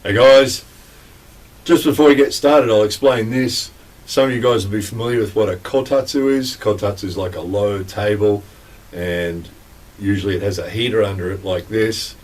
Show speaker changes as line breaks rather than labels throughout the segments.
Hey guys, just before we get started, I'll explain this. Some of you guys will be familiar with what a kotatsu is. Kotatsu is like a low table, and usually it has a heater under it like this,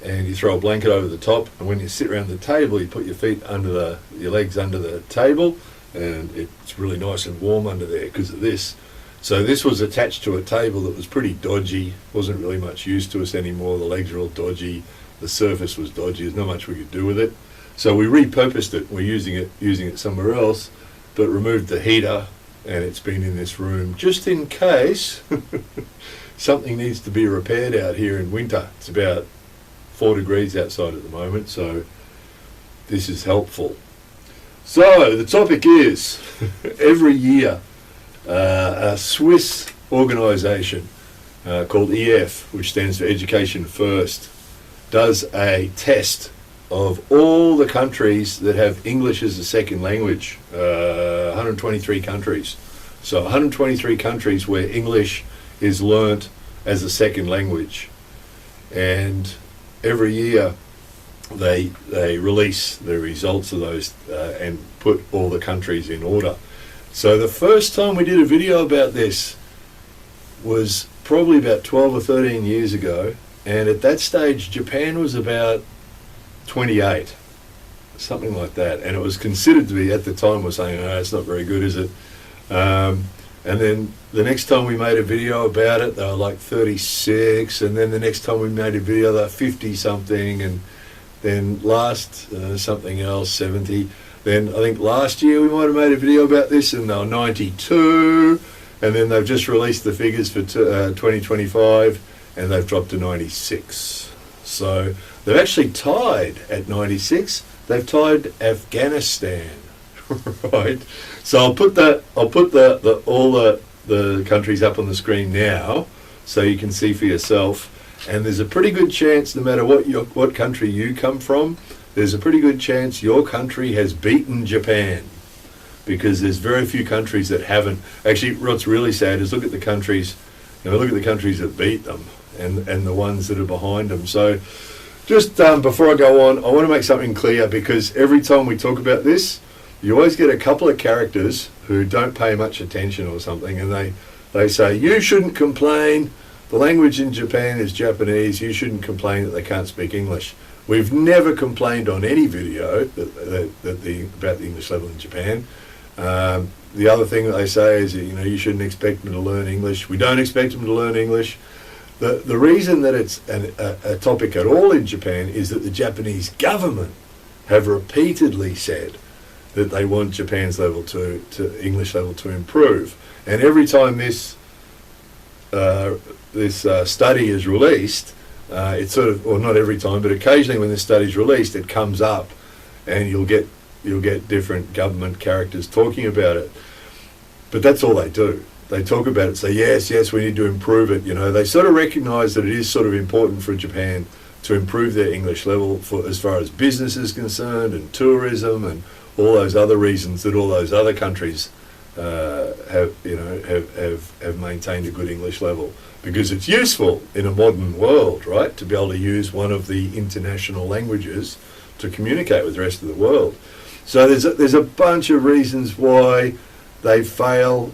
and you throw a blanket over the top, and when you sit around the table you put your feet under your legs under the table, and it's really nice and warm under there because of this. So this was attached to a table that was pretty dodgy, wasn't really much use to us anymore. The legs were all dodgy, the surface was dodgy, there's not much we could do with it. So we repurposed it, we're using it somewhere else, but removed the heater, and it's been in this room just in case something needs to be repaired out here in winter. It's about 4 degrees outside at the moment, so this is helpful. So the topic is, every year a Swiss organisation called EF, which stands for Education First, does a test of all the countries that have English as a second language, 123 countries. So 123 countries where English is learnt as a second language. And every year they release the results of those and put all the countries in order. So the first time we did a video about this was probably about 12 or 13 years ago, and at that stage Japan was about 28, something like that, and it was considered to be, at the time, we're saying, oh, it's not very good, is it? And then the next time we made a video about it, they were like 36, and then the next time we made a video, they were 50 something, and then last something else, 70. Then I think last year we might have made a video about this, and they were 92, and then they've just released the figures for 2025, and they've dropped to 96. So they've actually tied at 96. They've tied Afghanistan, right? So I'll put all the countries up on the screen now, so you can see for yourself. And there's a pretty good chance, no matter what country you come from, there's a pretty good chance your country has beaten Japan, because there's very few countries that haven't. Actually, what's really sad is look at the countries that beat them, and the ones that are behind them. So just before I go on, I want to make something clear, because every time we talk about this, you always get a couple of characters who don't pay much attention or something, and they say, you shouldn't complain, the language in Japan is Japanese, you shouldn't complain that they can't speak English. We've never complained on any video about the English level in Japan. The other thing that they say is that, you shouldn't expect them to learn English. We don't expect them to learn English. The reason that it's a topic at all in Japan is that the Japanese government have repeatedly said that they want Japan's level to English level to improve. And every time this study is released, it's sort of, or not every time, but occasionally when this study is released, it comes up, and you'll get different government characters talking about it. But that's all they do. They talk about it, say, yes, we need to improve it. They sort of recognise that it is sort of important for Japan to improve their English level for as far as business is concerned, and tourism, and all those other reasons that all those other countries have maintained a good English level, because it's useful in a modern world, right, to be able to use one of the international languages to communicate with the rest of the world. So there's a bunch of reasons why they fail.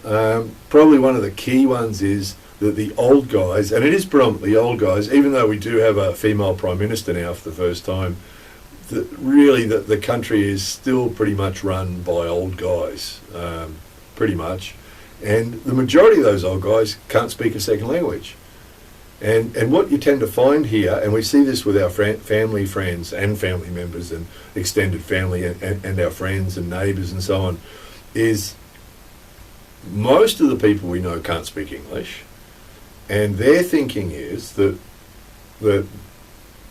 Probably one of the key ones is that the old guys, and it is predominantly old guys, even though we do have a female prime minister now for the first time, the country is still pretty much run by old guys, pretty much. And the majority of those old guys can't speak a second language. And what you tend to find here, and we see this with our family, friends, and family members, and extended family, and our friends and neighbours and so on, is most of the people we know can't speak English, and their thinking is that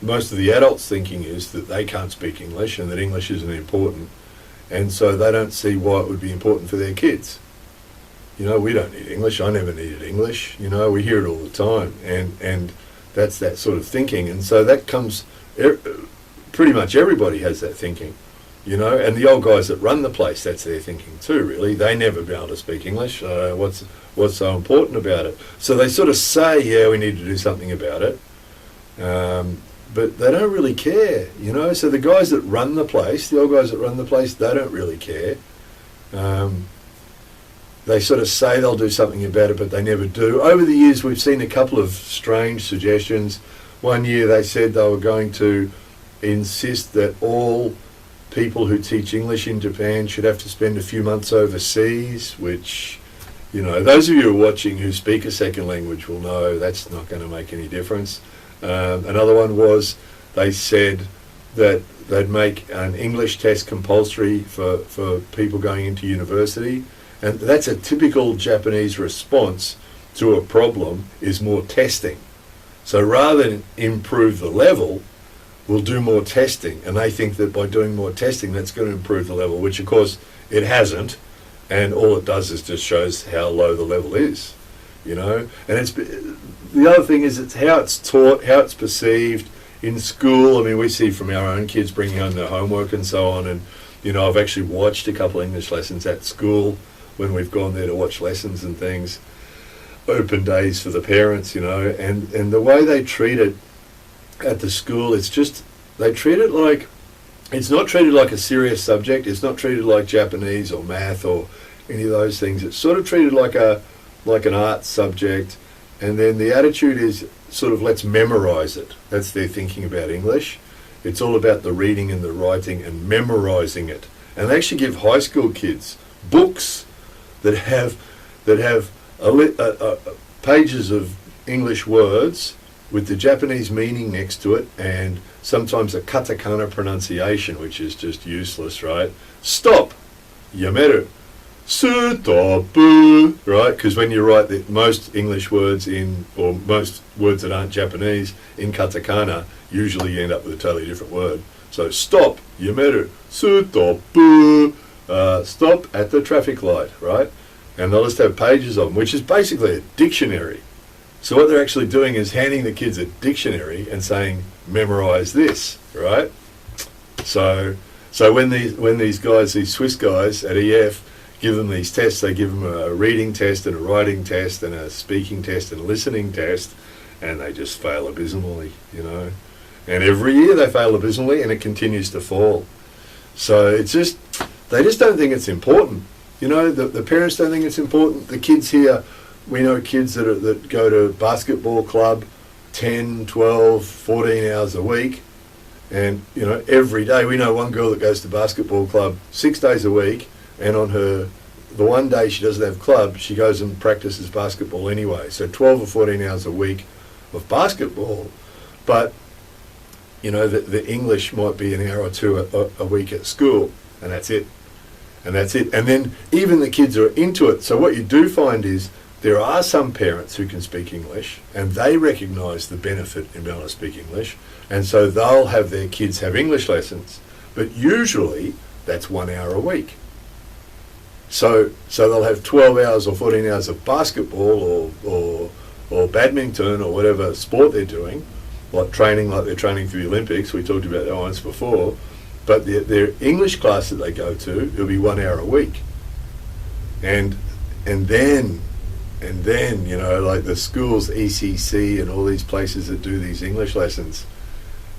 most of the adults' thinking is that they can't speak English and that English isn't important, and so they don't see why it would be important for their kids. We don't need English. I never needed English. We hear it all the time, and that's that sort of thinking. And so that comes, pretty much everybody has that thinking, and the old guys that run the place, that's their thinking too, really. They never be able to speak English. What's so important about it? So they sort of say, yeah, we need to do something about it. but they don't really care, you know. So the guys that run the place, the old guys that run the place, they don't really care. They sort of say they'll do something about it, but they never do. Over the years, we've seen a couple of strange suggestions. One year they said they were going to insist that all people who teach English in Japan should have to spend a few months overseas, which, you know, those of you who are watching who speak a second language will know that's not going to make any difference. Another one was they said that they'd make an English test compulsory for people going into university. And that's a typical Japanese response to a problem, is more testing. So rather than improve the level, we'll do more testing. And they think that by doing more testing, that's going to improve the level, which of course it hasn't. And all it does is just shows how low the level is, you know. And it's the other thing is it's how it's taught, how it's perceived in school. I mean, we see from our own kids bringing home their homework and so on. And, you know, I've actually watched a couple of English lessons at school when we've gone there to watch lessons and things, open days for the parents, you know, and the way they treat it at the school, it's just, they treat it like, it's not treated like a serious subject, it's not treated like Japanese or math or any of those things. It's sort of treated like an art subject, and then the attitude is sort of, let's memorize it. That's their thinking about English. It's all about the reading and the writing and memorizing it. And they actually give high school kids books that have pages of English words with the Japanese meaning next to it, and sometimes a katakana pronunciation, which is just useless, right? Stop, yameru, sutopu, right? Because when you write most English words or most words that aren't Japanese in katakana, usually you end up with a totally different word. So stop, yameru, sutopu. Stop at the traffic light, right? And they'll just have pages of them, which is basically a dictionary. So what they're actually doing is handing the kids a dictionary and saying, memorize this, right? So when these guys, these Swiss guys at EF, give them these tests, they give them a reading test and a writing test and a speaking test and a listening test, and they just fail abysmally, you know. And every year they fail abysmally, and it continues to fall. So it's just, they just don't think it's important. You know, the parents don't think it's important. The kids here, we know kids that go to basketball club 10, 12, 14 hours a week. And, you know, every day. We know one girl that goes to basketball club 6 days a week, and on the one day she doesn't have club, she goes and practices basketball anyway. So 12 or 14 hours a week of basketball. But, you know, the English might be an hour or two a week at school, and that's it. And that's it. And then even the kids are into it. So what you do find is there are some parents who can speak English, and they recognise the benefit in being able to speak English, and so they'll have their kids have English lessons. But usually that's 1 hour a week. So they'll have 12 hours or 14 hours of basketball or badminton or whatever sport they're doing, like they're training for the Olympics. We talked about that once before. But their English class that they go to, it'll be 1 hour a week. And then, you know, like the schools, ECC and all these places that do these English lessons,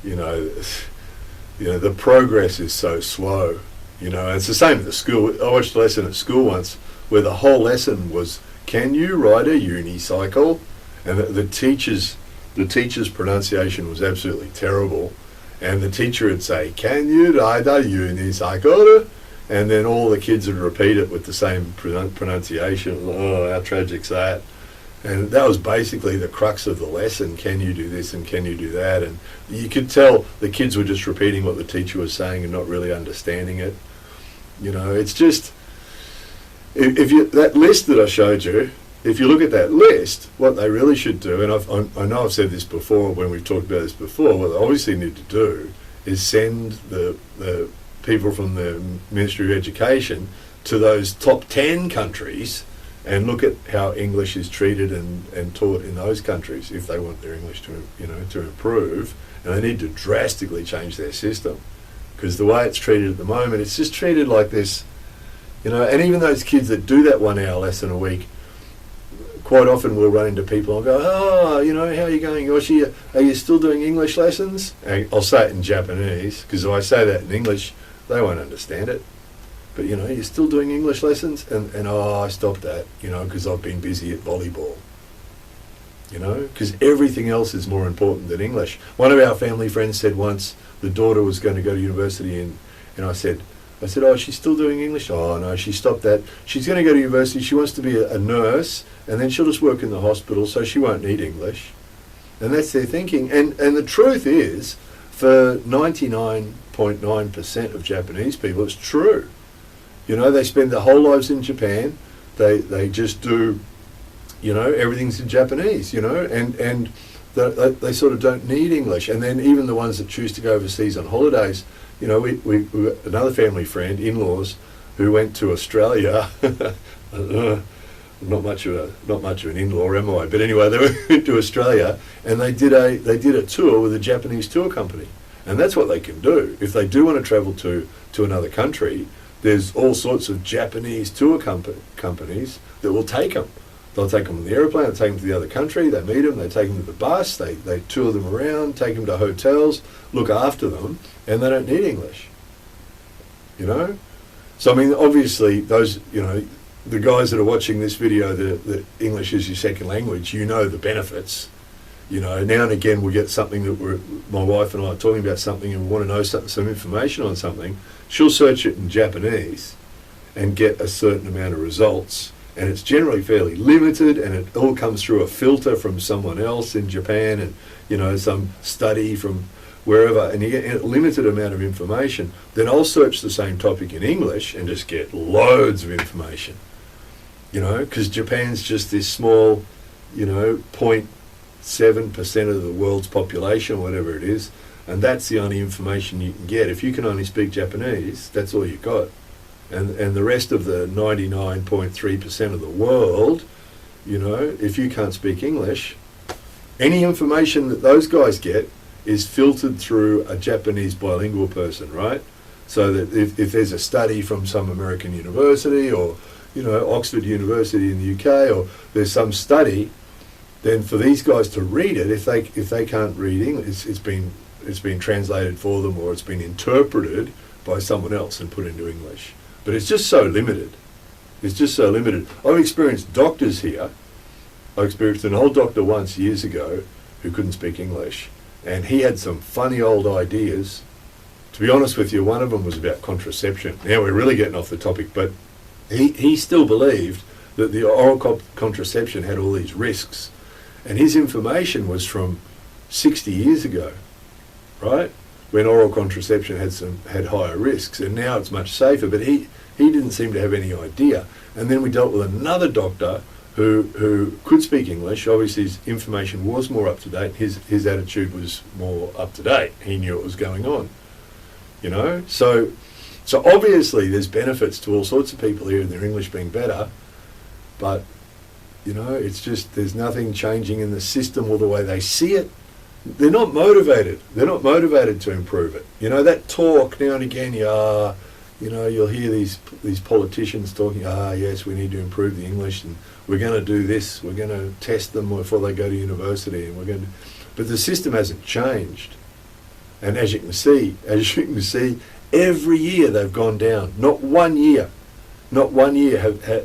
you know, the progress is so slow, you know. And it's the same at the school. I watched a lesson at school once where the whole lesson was, can you ride a unicycle? And the teacher's pronunciation was absolutely terrible. And the teacher would say, can you ride a unicycle? And then all the kids would repeat it with the same pronunciation. Oh, how tragic's that? And that was basically the crux of the lesson. Can you do this and can you do that? And you could tell the kids were just repeating what the teacher was saying and not really understanding it. You know, it's just, that list that I showed you, if you look at that list, what they really should do, and I know I've said this before when we've talked about this before, what they obviously need to do is send the people from the Ministry of Education to those top 10 countries and look at how English is treated and taught in those countries if they want their English to improve. And they need to drastically change their system, because the way it's treated at the moment, it's just treated like this, you know. And even those kids that do that 1 hour lesson a week, quite often we'll run into people and go, oh, you know, how are you going, Yoshi? Are you still doing English lessons? And I'll say it in Japanese, because if I say that in English, they won't understand it. But, you know, you're still doing English lessons? And I stopped that, you know, because I've been busy at volleyball. You know, because everything else is more important than English. One of our family friends said once the daughter was going to go to university, and I said, oh, she's still doing English? Oh, no, she stopped that. She's going to go to university. She wants to be a nurse, and then she'll just work in the hospital, so she won't need English. And that's their thinking. And the truth is, for 99.9% of Japanese people, it's true. You know, they spend their whole lives in Japan. They just do, you know, everything's in Japanese, you know, and they sort of don't need English. And then even the ones that choose to go overseas on holidays, you know, we got another family friend, in-laws, who went to Australia. Not much of an in-law, am I? But anyway, they went to Australia, and they did a tour with a Japanese tour company, and that's what they can do if they do want to travel to another country. There's all sorts of Japanese tour companies that will take them. They'll take them on the airplane, they'll take them to the other country, they meet them, they take them to the bus, they tour them around, take them to hotels, look after them, and they don't need English. You know? So, I mean, obviously, those, you know, the guys that are watching this video, that English is your second language, you know the benefits. You know, now and again we'll get something that my wife and I are talking about something and we want to know some information on something. She'll search it in Japanese and get a certain amount of results. And it's generally fairly limited, and it all comes through a filter from someone else in Japan, and, you know, some study from wherever, and you get a limited amount of information. Then I'll search the same topic in English and just get loads of information. You know, because Japan's just this small, you know, 0.7% of the world's population, whatever it is, and that's the only information you can get. If you can only speak Japanese, that's all you got. And the rest of the 99.3% of the world, you know, if you can't speak English, any information that those guys get is filtered through a Japanese bilingual person, right? So that if there's a study from some American university, or, you know, Oxford University in the UK, or there's some study, then for these guys to read it, if they can't read English, it's been translated for them, or it's been interpreted by someone else and put into English. But it's just so limited. It's just so limited. I've experienced doctors here. I experienced an old doctor once years ago who couldn't speak English, and he had some funny old ideas. To be honest with you, one of them was about contraception. Now we're really getting off the topic, but he still believed that the oral contraception had all these risks, and his information was from 60 years ago, right? When oral contraception had higher risks, and now it's much safer. But he didn't seem to have any idea. And then we dealt with another doctor who could speak English. Obviously, his information was more up to date. His attitude was more up to date. He knew what was going on. You know, so obviously there's benefits to all sorts of people here, and their English being better. But, you know, it's just there's nothing changing in the system or the way they see it. They're not motivated. They're not motivated to improve it. You know, that talk now and again, you know, you'll hear these politicians talking, yes, we need to improve the English, and we're going to do this, we're going to test them before they go to university, and we're going to... But the system hasn't changed. And as you can see, every year they've gone down. Not one year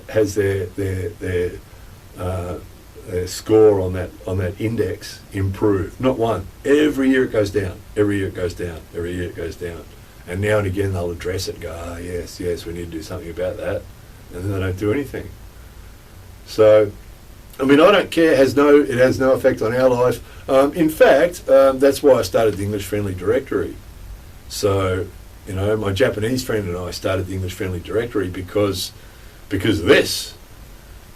has their score on that index improved. Not one. Every year it goes down. Every year it goes down. Every year it goes down. And now and again they'll address it and go, yes, we need to do something about that. And then they don't do anything. So, I mean, I don't care. It has no effect on our life. In fact, that's why I started the English Friendly Directory. So, you know, my Japanese friend and I started the English Friendly Directory because of this.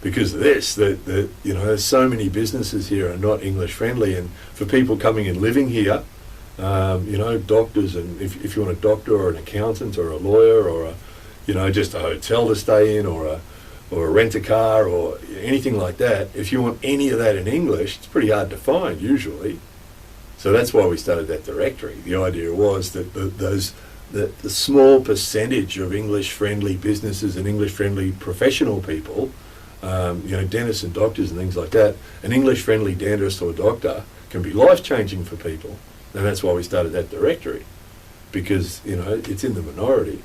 Because of this, that you know, there's so many businesses here are not English friendly, and for people coming and living here, you know, doctors, and if you want a doctor or an accountant or a lawyer or just a hotel to stay in, or rent a car or anything like that, if you want any of that in English, it's pretty hard to find usually. So that's why we started that directory. The idea was that the small percentage of English friendly businesses and English friendly professional people Dentists and doctors and things like that. An English-friendly dentist or doctor can be life-changing for people, and that's why we started that directory, because it's in the minority.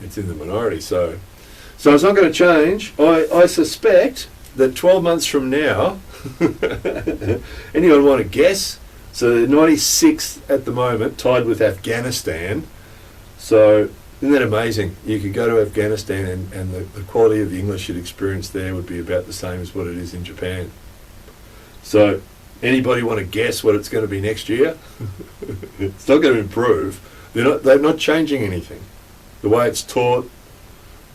It's in the minority, so it's not going to change. I suspect that 12 months from now, anyone want to guess? So 96th at the moment, tied with Afghanistan. So isn't that amazing? You could go to Afghanistan and the quality of the English you'd experience there would be about the same as what it is in Japan. So anybody want to guess what it's going to be next year? It's not going to improve. They're not changing anything. The way it's taught,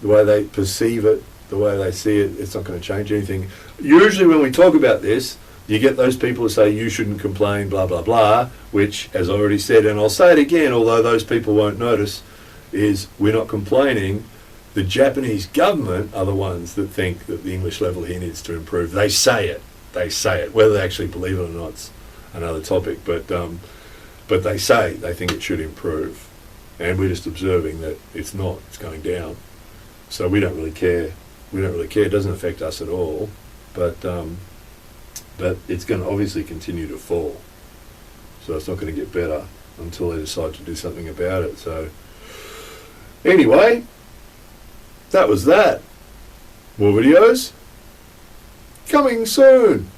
the way they perceive it, the way they see it, it's not going to change anything. Usually when we talk about this, you get those people who say you shouldn't complain, blah, blah, blah, which, as I already said, and I'll say it again, although those people won't notice, is we're not complaining. The Japanese government are the ones that think that the English level here needs to improve. They say it. They say it. Whether they actually believe it or not's another topic. But they say they think it should improve. And we're just observing that it's not. It's going down. So we don't really care. We don't really care. It doesn't affect us at all. But it's going to obviously continue to fall. So it's not going to get better until they decide to do something about it. So anyway, that was that. More videos coming soon.